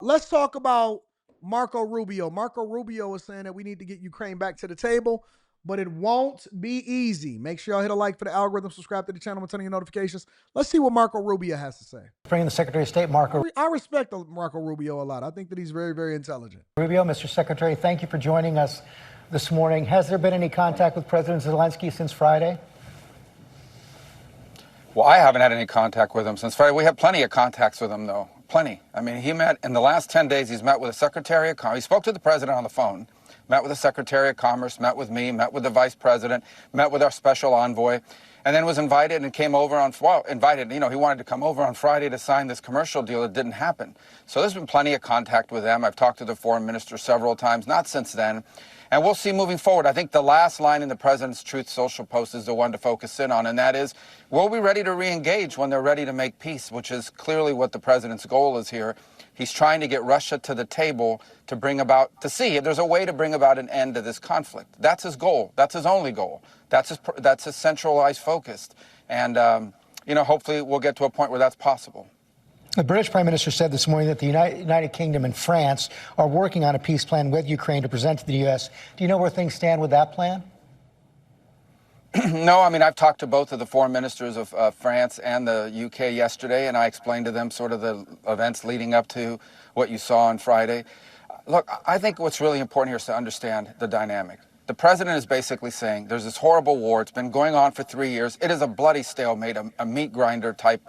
let's talk about Marco Rubio. Marco Rubio is saying that we need to get Ukraine back to the table, but it won't be easy. Make sure y'all hit a like for the algorithm, subscribe to the channel, and turn on your notifications. Let's see what Marco Rubio has to say. Bringing the Secretary of State, Marco. I respect Marco Rubio a lot. I think that he's very, very intelligent. Rubio, Mr. Secretary, thank you for joining us this morning. Has there been any contact with President Zelenskyy since Friday? Well, I haven't had any contact with him since Friday. We have plenty of contacts with him, though. Plenty. I mean, he met in the last 10 days. He's met with the Secretary of Commerce. He spoke to the president on the phone, met with the Secretary of Commerce, met with me, met with the Vice President, met with our special envoy, and then was invited and came over on, well, invited, he wanted to come over on Friday to sign this commercial deal. It didn't happen. So there's been plenty of contact with them. I've talked to the foreign minister several times, not since then. And we'll see moving forward. I think the last line in the president's Truth Social post is the one to focus in on, and that is, we'll be ready to re-engage when they're ready to make peace, which is clearly what the president's goal is here. He's trying to get Russia to the table to bring about, to see if there's a way to bring about an end to this conflict. That's his goal. That's his only goal. That's his centralized focus. And, hopefully we'll get to a point where that's possible. The British Prime Minister said this morning that the United Kingdom and France are working on a peace plan with Ukraine to present to the U.S. Do you know where things stand with that plan? No, I mean, I've talked to both of the foreign ministers of France and the UK yesterday, and I explained to them sort of the events leading up to what you saw on Friday. Look, I think what's really important here is to understand the dynamic. The president is basically saying there's this horrible war. It's been going on for 3 years. It is a bloody stalemate, a meat grinder type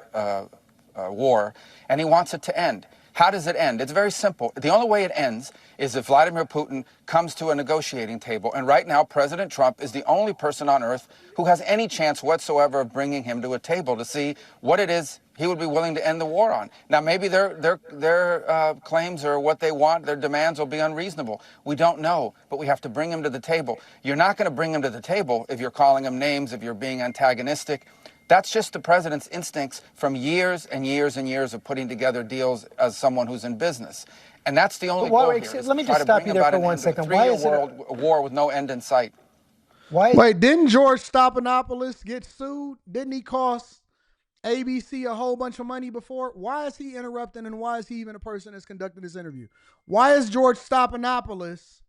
war, and he wants it to end. How does it end? It's very simple. The only way it ends is if Vladimir Putin comes to a negotiating table. And right now, President Trump is the only person on earth who has any chance whatsoever of bringing him to a table to see what it is he would be willing to end the war on. Now, maybe their claims or what they want, their demands will be unreasonable. We don't know, but we have to bring him to the table. You're not going to bring him to the table if you're calling him names, if you're being antagonistic. That's just the president's instincts from years and years and years of putting together deals as someone who's in business. And that's the only goal here. Let me just stop you there for 1 second. Why is it a war with no end in sight? Wait, didn't George Stephanopoulos get sued? Didn't he cost ABC a whole bunch of money before? Why is he interrupting, and why is he even a person that's conducting this interview? Why is George Stephanopoulos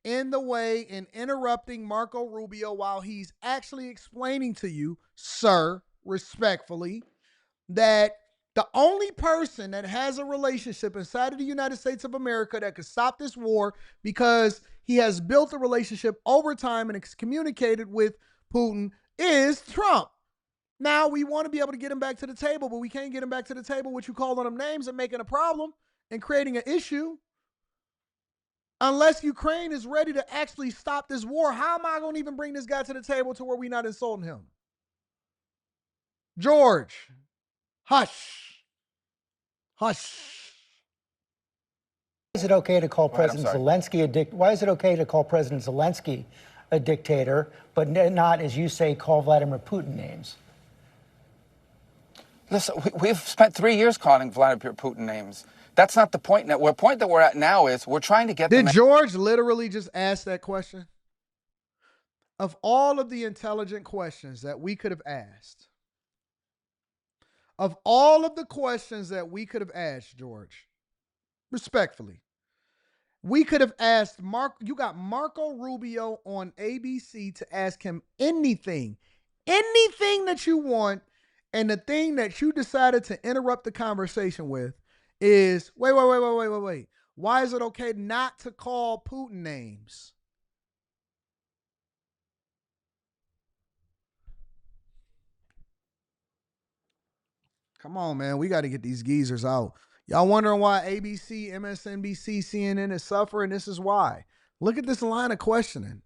in the way and interrupting Marco Rubio while he's actually explaining to you, sir, respectfully, that the only person that has a relationship inside of the United States of America that could stop this war, because he has built a relationship over time and it's communicated with Putin, is Trump. Now, we want to be able to get him back to the table, but we can't get him back to the table with you calling him names and making a problem and creating an issue. Unless Ukraine is ready to actually stop this war, how am I going to even bring this guy to the table to where we're not insulting him? George, hush. Hush. Why is it okay to call President Zelenskyy a dictator, but not, as you say, call Vladimir Putin names? Listen, we've spent 3 years calling Vladimir Putin names. That's not the point. Now, the point that we're at now is we're trying to get. Did George literally just ask that question? Of all of the intelligent questions that we could have asked, George, respectfully, we could have asked you got Marco Rubio on ABC to ask him anything that you want, and the thing that you decided to interrupt the conversation with is, wait. Why is it okay not to call Putin names? Come on, man. We got to get these geezers out. Y'all wondering why ABC, MSNBC, CNN is suffering? This is why. Look at this line of questioning.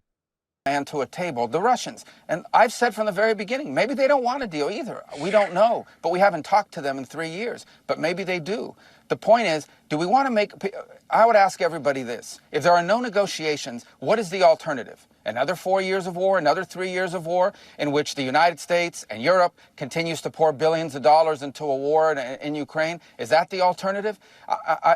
And to a table, the Russians. And I've said from the very beginning, maybe they don't want a deal either. We don't know, but we haven't talked to them in 3 years. But maybe they do. The point is, do we want to make, I would ask everybody this. If there are no negotiations, what is the alternative? Another 4 years of war, another 3 years of war, in which the United States and Europe continues to pour billions of dollars into a war in Ukraine? Is that the alternative?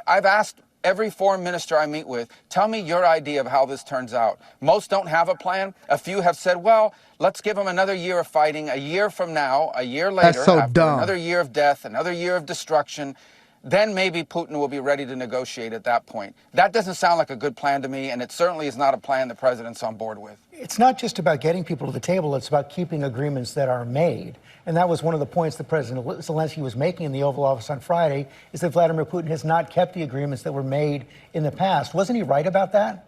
I've asked every foreign minister I meet with, tell me your idea of how this turns out. Most don't have a plan. A few have said, well, let's give them another year of fighting, a year from now, a year That's later, so after dumb. another year of death, another year of destruction. Then maybe Putin will be ready to negotiate at that point. That doesn't sound like a good plan to me, and it certainly is not a plan the president's on board with. It's not just about getting people to the table, it's about keeping agreements that are made. And that was one of the points that President Zelenskyy was making in the Oval Office on Friday, is that Vladimir Putin has not kept the agreements that were made in the past. Wasn't he right about that?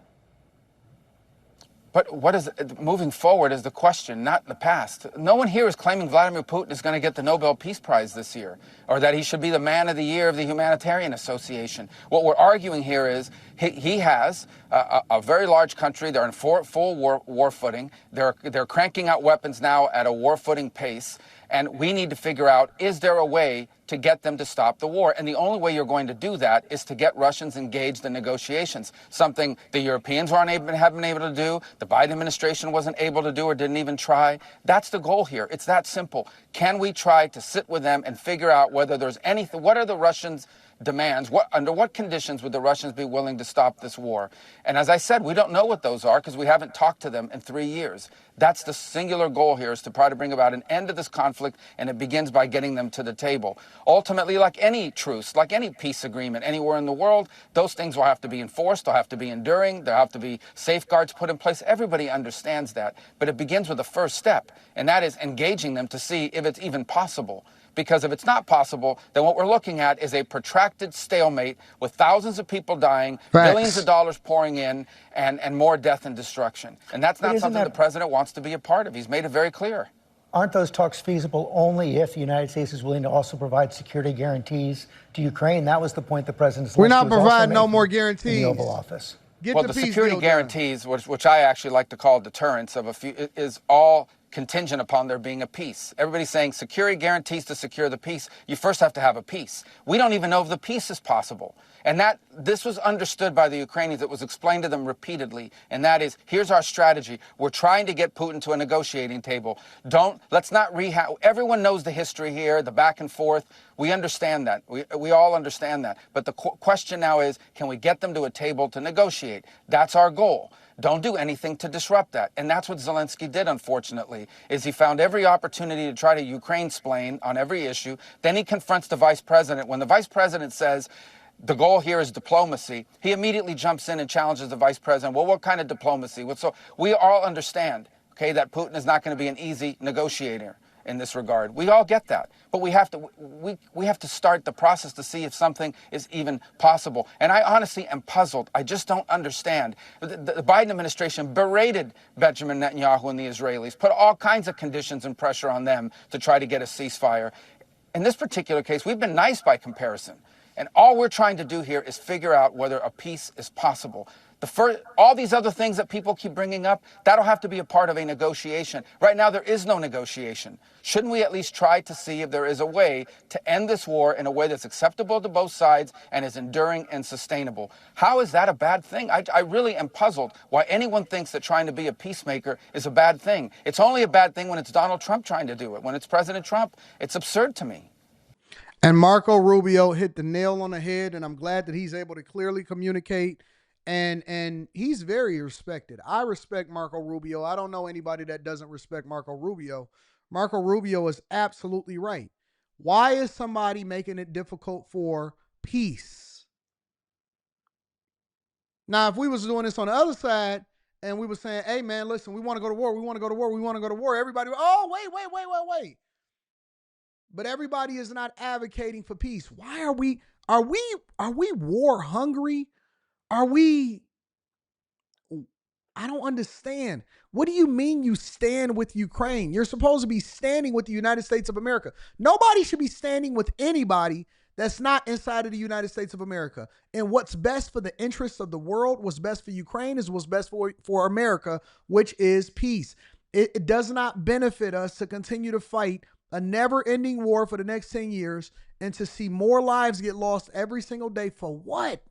But what is moving forward is the question, not the past. No one here is claiming Vladimir Putin is going to get the Nobel Peace Prize this year, or that he should be the man of the year of the Humanitarian Association. What we're arguing here is he has a very large country. They're in full war footing. They're cranking out weapons now at a war footing pace. And we need to figure out, is there a way to get them to stop the war? And the only way you're going to do that is to get Russians engaged in negotiations, something the Europeans haven't been able to do, the Biden administration wasn't able to do or didn't even try. That's the goal here. It's that simple. Can we try to sit with them and figure out whether there's anything, what are the Russians' demands? Under what conditions would the Russians be willing to stop this war? And as I said, we don't know what those are because we haven't talked to them in 3 years. That's the singular goal here, is to try to bring about an end to this conflict, and it begins by getting them to the table. Ultimately, like any truce, like any peace agreement anywhere in the world, those things will have to be enforced, they'll have to be enduring, there'll have to be safeguards put in place. Everybody understands that. But it begins with the first step, and that is engaging them to see if it's even possible. Because if it's not possible, then what we're looking at is a protracted stalemate with thousands of people dying, billions of dollars pouring in, and more death and destruction. And that's not something the president wants to be a part of. He's made it very clear. Aren't those talks feasible only if the United States is willing to also provide security guarantees to Ukraine? That was the point the president We're not providing no more guarantees in the Oval Office. Well, the security guarantees, which I actually like to call deterrence of a few, is all contingent upon there being a peace. Everybody's saying security guarantees to secure the peace. You first have to have a peace. We don't even know if the peace is possible. And this was understood by the Ukrainians. It was explained to them repeatedly. And that is, here's our strategy. We're trying to get Putin to a negotiating table. Let's not everyone knows the history here, the back and forth. We understand that. We all understand that. But the question now is, can we get them to a table to negotiate? That's our goal. Don't do anything to disrupt that. And that's what Zelenskyy did, unfortunately, is he found every opportunity to try to Ukraine-splain on every issue. Then he confronts the vice president. When the vice president says, the goal here is diplomacy, he immediately jumps in and challenges the vice president. Well, what kind of diplomacy? So we all understand, okay, that Putin is not going to be an easy negotiator in this regard. We all get that. But we have to start the process to see if something is even possible. And I honestly am puzzled. I just don't understand. The Biden administration berated Benjamin Netanyahu and the Israelis, put all kinds of conditions and pressure on them to try to get a ceasefire. In this particular case, we've been nice by comparison. And all we're trying to do here is figure out whether a peace is possible. All these other things that people keep bringing up, that'll have to be a part of a negotiation. Right now, there is no negotiation. Shouldn't we at least try to see if there is a way to end this war in a way that's acceptable to both sides and is enduring and sustainable? How is that a bad thing? I really am puzzled why anyone thinks that trying to be a peacemaker is a bad thing. It's only a bad thing when it's Donald Trump trying to do it. When it's President Trump, it's absurd to me. And Marco Rubio hit the nail on the head, and I'm glad that he's able to clearly communicate. And he's very respected. I respect Marco Rubio. I don't know anybody that doesn't respect Marco Rubio. Marco Rubio is absolutely right. Why is somebody making it difficult for peace? Now, if we was doing this on the other side and we were saying, hey, man, listen, we want to go to war. We want to go to war. We want to go to war. Everybody, oh, wait. But everybody is not advocating for peace. Why are we war hungry? I don't understand. What do you mean you stand with Ukraine? You're supposed to be standing with the United States of America. Nobody should be standing with anybody that's not inside of the United States of America. And what's best for the interests of the world, what's best for Ukraine is what's best for America, which is peace. It does not benefit us to continue to fight a never-ending war for the next 10 years and to see more lives get lost every single day. For what?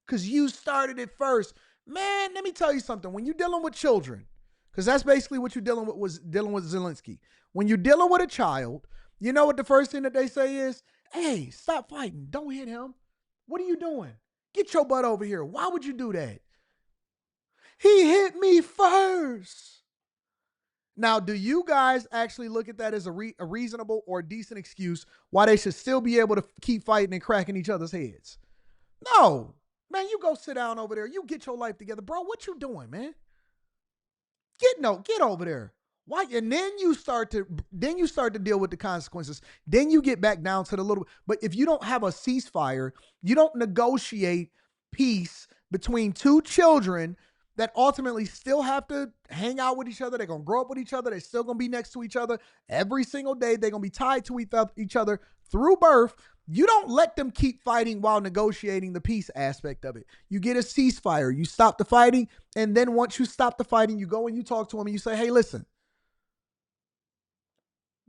Because you started it first. Man, let me tell you something. When you're dealing with children, because that's basically what you're dealing with, was dealing with Zelenskyy. When you're dealing with a child, you know what the first thing that they say is, hey, stop fighting. Don't hit him. What are you doing? Get your butt over here. Why would you do that? He hit me first. Now, do you guys actually look at that as a reasonable or decent excuse why they should still be able to keep fighting and cracking each other's heads? No. Man, you go sit down over there. You get your life together. Bro, what you doing, man? Get over there. Why? And then you start to deal with the consequences. Then you get back down to the little. But if you don't have a ceasefire, you don't negotiate peace between two children that ultimately still have to hang out with each other. They're gonna grow up with each other. They're still gonna be next to each other every single day. They're gonna be tied to each other through birth. You don't let them keep fighting while negotiating the peace aspect of it. You get a ceasefire, you stop the fighting, and then once you stop the fighting, you go and you talk to them and you say, hey, listen,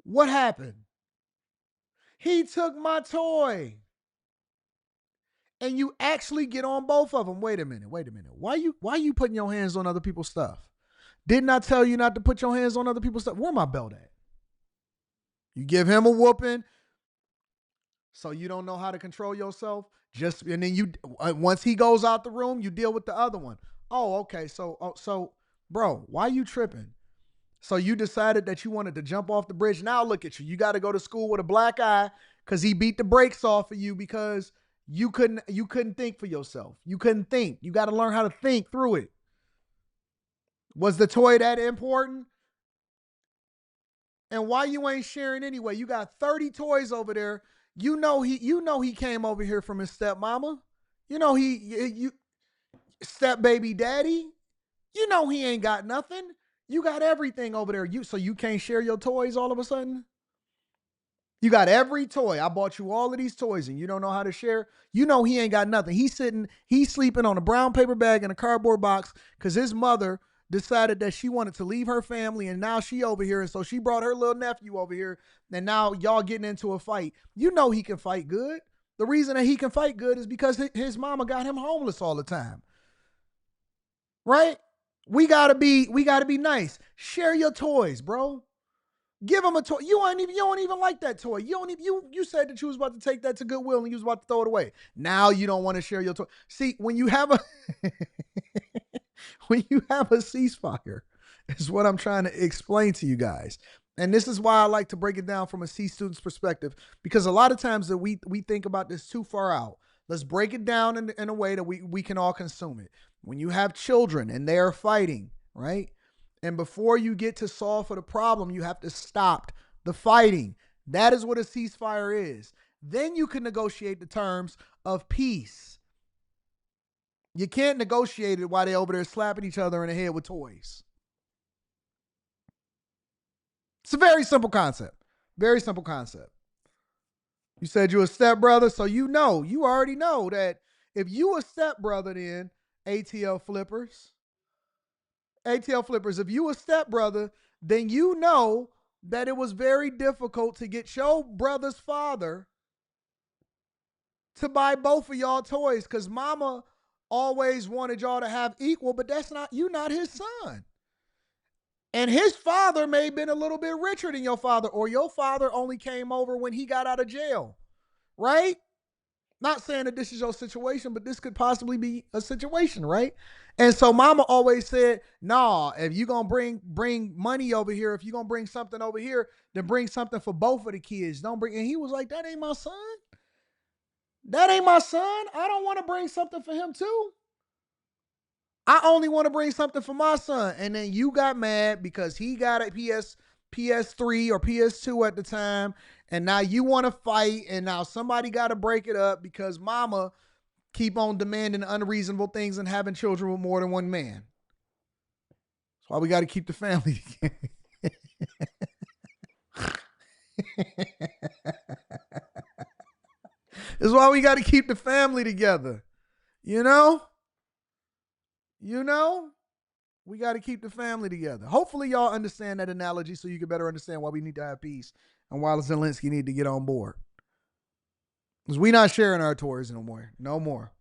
what happened? He took my toy. And you actually get on both of them. Wait a minute. Why you putting your hands on other people's stuff? Didn't I tell you not to put your hands on other people's stuff? Where my belt at? You give him a whooping. So you don't know how to control yourself. And then you once he goes out the room, you deal with the other one. Oh, okay. So, bro, why you tripping? So you decided that you wanted to jump off the bridge. Now look at you. You got to go to school with a black eye because he beat the brakes off of you because you couldn't think for yourself. You couldn't think. You got to learn how to think through it. Was the toy that important? And why you ain't sharing anyway? You got 30 toys over there. You know he came over here from his stepmama. You know you step baby daddy. You know he ain't got nothing. You got everything over there. So you can't share your toys all of a sudden? You got every toy. I bought you all of these toys and you don't know how to share. You know he ain't got nothing. He's sleeping on a brown paper bag in a cardboard box because his mother decided that she wanted to leave her family and now she over here. And so she brought her little nephew over here and now y'all getting into a fight. You know he can fight good. The reason that he can fight good is because his mama got him homeless all the time. Right? We gotta be nice. Share your toys, bro. Give him a toy. You don't even like that toy. You said that you was about to take that to Goodwill and you was about to throw it away. Now you don't want to share your toy. See, when you have a ceasefire, is what I'm trying to explain to you guys. And this is why I like to break it down from a C student's perspective, because a lot of times that we think about this too far out. Let's break it down in a way that we can all consume it. When you have children and they are fighting, right? And before you get to solve for the problem, you have to stop the fighting. That is what a ceasefire is. Then you can negotiate the terms of peace. You can't negotiate it while they're over there slapping each other in the head with toys. It's a very simple concept. Very simple concept. You said you're a stepbrother, so you already know that if you a stepbrother, then ATL flippers, if you a stepbrother, then you know that it was very difficult to get your brother's father to buy both of y'all toys because mama always wanted y'all to have equal, but you're not his son. And his father may have been a little bit richer than your father, or your father only came over when he got out of jail, right? Not saying that this is your situation, but this could possibly be a situation, right? And so mama always said, nah, if you're going to bring money over here, if you're going to bring something over here, then bring something for both of the kids. And he was like, that ain't my son. That ain't my son. I don't want to bring something for him too. I only want to bring something for my son. And then you got mad because he got a PS3 or PS2 at the time. And now you want to fight. And now somebody got to break it up because mama keep on demanding unreasonable things and having children with more than one man. That's why we got to keep the family together. That's why we got to keep the family together. You know, we got to keep the family together. Hopefully y'all understand that analogy so you can better understand why we need to have peace and why Zelenskyy need to get on board. Because we not sharing our toys no more. No more.